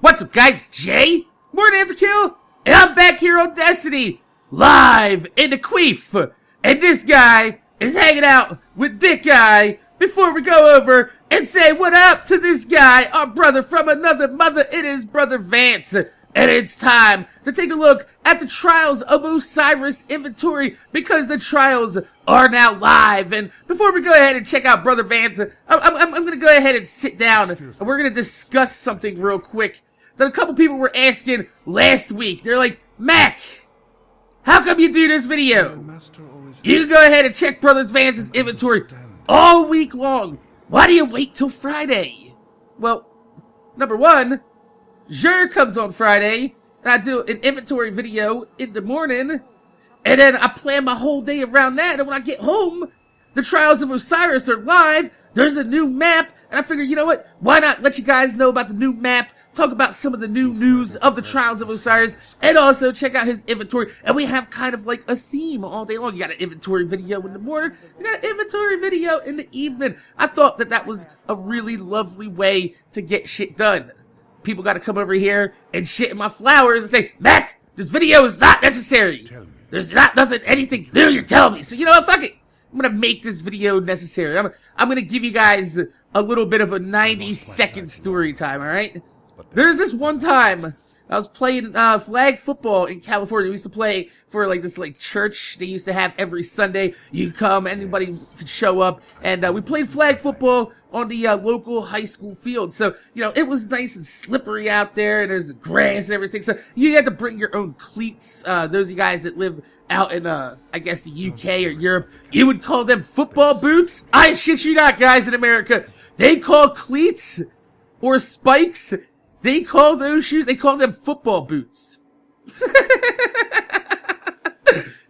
What's up, guys? It's Jay, MorninAfterKill, and I'm back here on Destiny, live in the Queef. And this guy is hanging out with Dick Guy before we go over and say what up to this guy, our brother from another mother. It is Brother Vance. And it's time to take a look at the Trials of Osiris inventory because the trials are now live. And before we go ahead and check out Brother Vance, I'm going to go ahead and sit down and we're going to discuss something real quick that a couple people were asking last week. They're like, Mac, how come you do this video? You can go ahead and check Brother Vance's inventory all week long. Why do you wait till Friday? Well, number one, Xur comes on Friday, and I do an inventory video in the morning, and then I plan my whole day around that, and when I get home, the Trials of Osiris are live, there's a new map, and I figure, you know what, why not let you guys know about the new map, talk about some of the new news of the Trials of Osiris, and also check out his inventory, and we have kind of like a theme all day long. You got an inventory video in the morning, you got an inventory video in the evening. I thought that that was a really lovely way to get shit done. People got to come over here and shit in my flowers and say, Mac, this video is not necessary. There's not anything new you're telling me. So you know what, fuck it. I'm going to make this video necessary. I'm going to give you guys a little bit of a 90-second story time, alright? There's this one time I was playing flag football in California. We used to play for like this like church they used to have every Sunday. You come, anybody could show up, and we played flag football on the local high school field. So, you know, it was nice and slippery out there, and there's grass and everything. So you had to bring your own cleats. Those of you guys that live out in, I guess the UK or Europe, you would call them football boots. I shit you not, guys in America. They call cleats or spikes, they call those shoes, they call them football boots.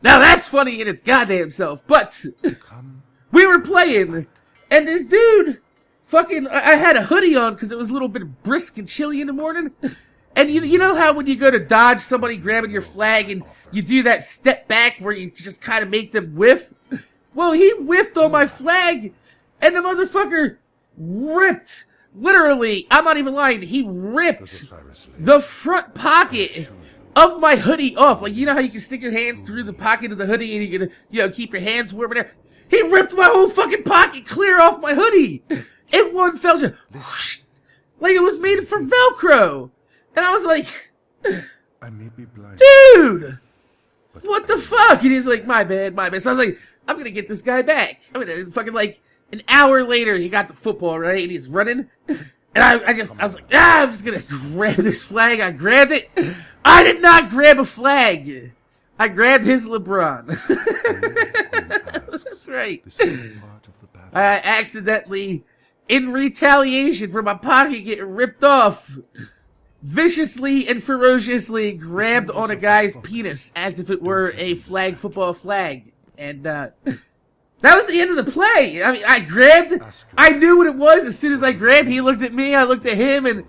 Now that's funny in its goddamn self, but we were playing, and this dude, fucking, I had a hoodie on because it was a little bit brisk and chilly in the morning, and you know how when you go to dodge somebody grabbing your flag and you do that step back where you just kind of make them whiff? Well, he whiffed on my flag, and the motherfucker ripped, literally, I'm not even lying, he ripped the front pocket of my hoodie off. Like, you know how you can stick your hands through the pocket of the hoodie and you can, you know, keep your hands warm in there? He ripped my whole fucking pocket clear off my hoodie in one fell swoop. Like it was made from Velcro. And I was like, I may be blind, dude, what the fuck? And he's like, my bad. So I was like, I'm gonna get this guy back. I'm gonna fucking like, an hour later, he got the football, right? And he's running. And I was like, I'm just gonna grab this flag. I grabbed it. I did not grab a flag. I grabbed his LeBron. That's right. I accidentally, in retaliation for my pocket getting ripped off, viciously and ferociously grabbed on a guy's penis as if it were a flag football flag. And, that was the end of the play. I mean, I grabbed, I knew what it was. As soon as I grabbed, he looked at me, I looked at him, and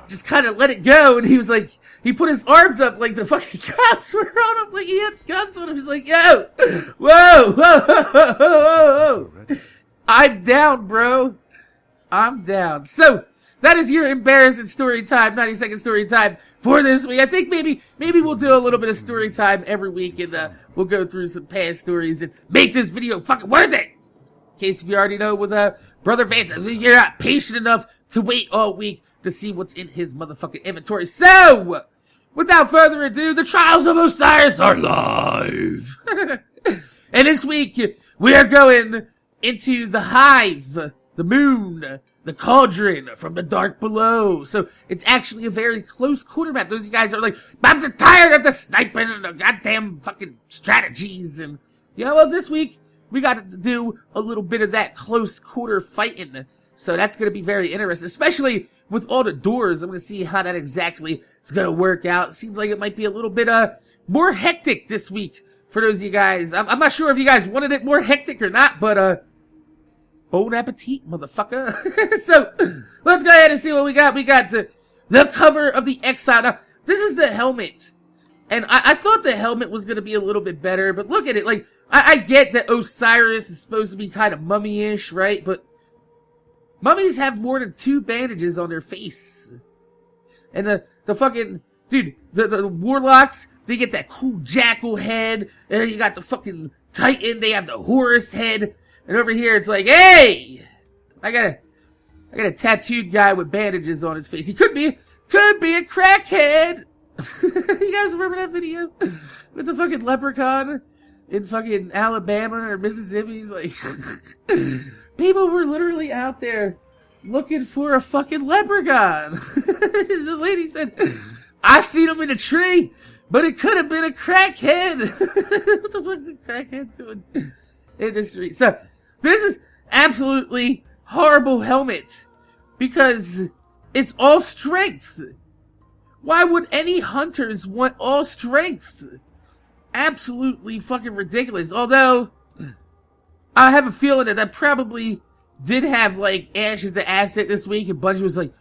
just kind of let it go. And he was like, he put his arms up like the fucking cops were on him, like he had guns on him. He's like, yo, whoa. I'm down, bro. I'm down. So, that is your embarrassing story time, 90-second story time for this week. I think maybe we'll do a little bit of story time every week, and we'll go through some past stories and make this video fucking worth it. In case if you already know with Brother Vance, you're not patient enough to wait all week to see what's in his motherfucking inventory. So, without further ado, the Trials of Osiris are live. And this week, we are going into the Hive, the Moon, the Cauldron from the Dark Below. So it's actually a very close quarter map. Those of you guys are like, I'm tired of the sniping and the goddamn fucking strategies. And, you know, well, this week we got to do a little bit of that close quarter fighting. So that's going to be very interesting, especially with all the doors. I'm going to see how that exactly is going to work out. It seems like it might be a little bit more hectic this week for those of you guys. I'm not sure if you guys wanted it more hectic or not, but bon appetit, motherfucker. So, let's go ahead and see what we got. We got the cover of the Exile. Now, this is the helmet. And I thought the helmet was going to be a little bit better, but look at it. Like, I get that Osiris is supposed to be kind of mummy-ish, right? But mummies have more than 2 bandages on their face. And the fucking, dude, the warlocks, they get that cool jackal head. And then you got the fucking titan, they have the Horus head. And over here, it's like, hey! I got a tattooed guy with bandages on his face. He could be a crackhead! You guys remember that video? With the fucking leprechaun in fucking Alabama or Mississippi? He's like, people were literally out there looking for a fucking leprechaun. The lady said, I seen him in a tree, but it could have been a crackhead. What the fuck's a crackhead doing in the street? So, this is absolutely horrible helmet because it's all strength. Why would any hunters want all strength? Absolutely fucking ridiculous. Although, I have a feeling that probably did have, like, Ash as the asset this week, and Bungie was like,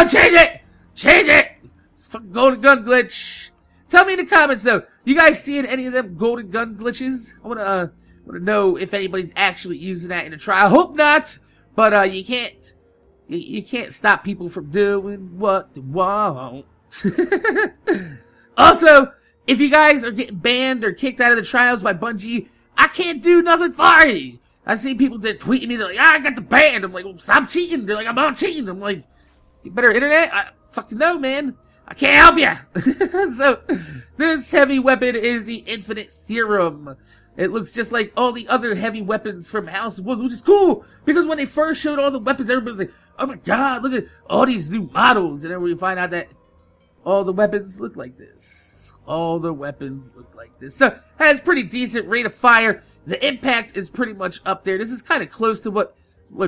change it! Change it! It's fucking golden gun glitch. Tell me in the comments, though, you guys seeing any of them golden gun glitches? I wanna know if anybody's actually using that in a trial. I hope not, but, you can't stop people from doing what they want. Also, if you guys are getting banned or kicked out of the trials by Bungie, I can't do nothing for you. I see people that tweeting me, they're like, I got the ban. I'm like, well, stop cheating. They're like, I'm not cheating. I'm like, you better internet? I fucking know, man. I can't help you. So, this heavy weapon is the Infinite Theorem. It looks just like all the other heavy weapons from House of Wolves, which is cool, because when they first showed all the weapons, everybody's like, oh my god, look at all these new models. And then we find out that all the weapons look like this. All the weapons look like this. So, has pretty decent rate of fire. The impact is pretty much up there. This is kind of close to what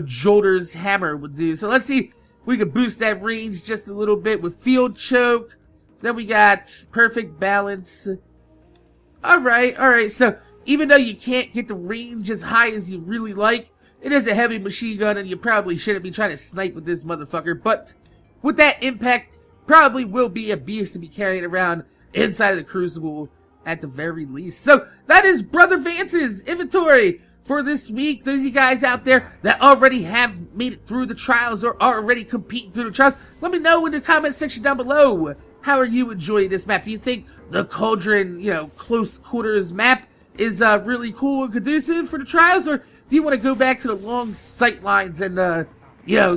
Jolder's hammer would do. So let's see if we can boost that range just a little bit with Field Choke. Then we got Perfect Balance. Alright. So, even though you can't get the range as high as you really like, it is a heavy machine gun and you probably shouldn't be trying to snipe with this motherfucker. But, with that impact, probably will be a beast to be carrying around inside of the Crucible at the very least. So, that is Brother Vance's inventory for this week. Those of you guys out there that already have made it through the trials or are already competing through the trials, let me know in the comment section down below. How are you enjoying this map? Do you think the Cauldron, close quarters map is really cool and conducive for the trials? Or do you want to go back to the long sight lines and,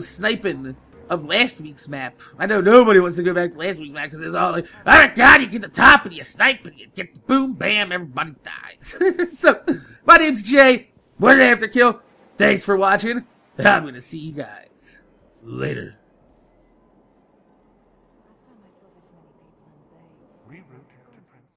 sniping of last week's map? I know nobody wants to go back to last week's map because it's all like, oh my god, you get the top and you snipe and you get the boom, bam, everybody dies. So, my name's Jay, MorninAfterKill. Thanks for watching. I'm going to see you guys later.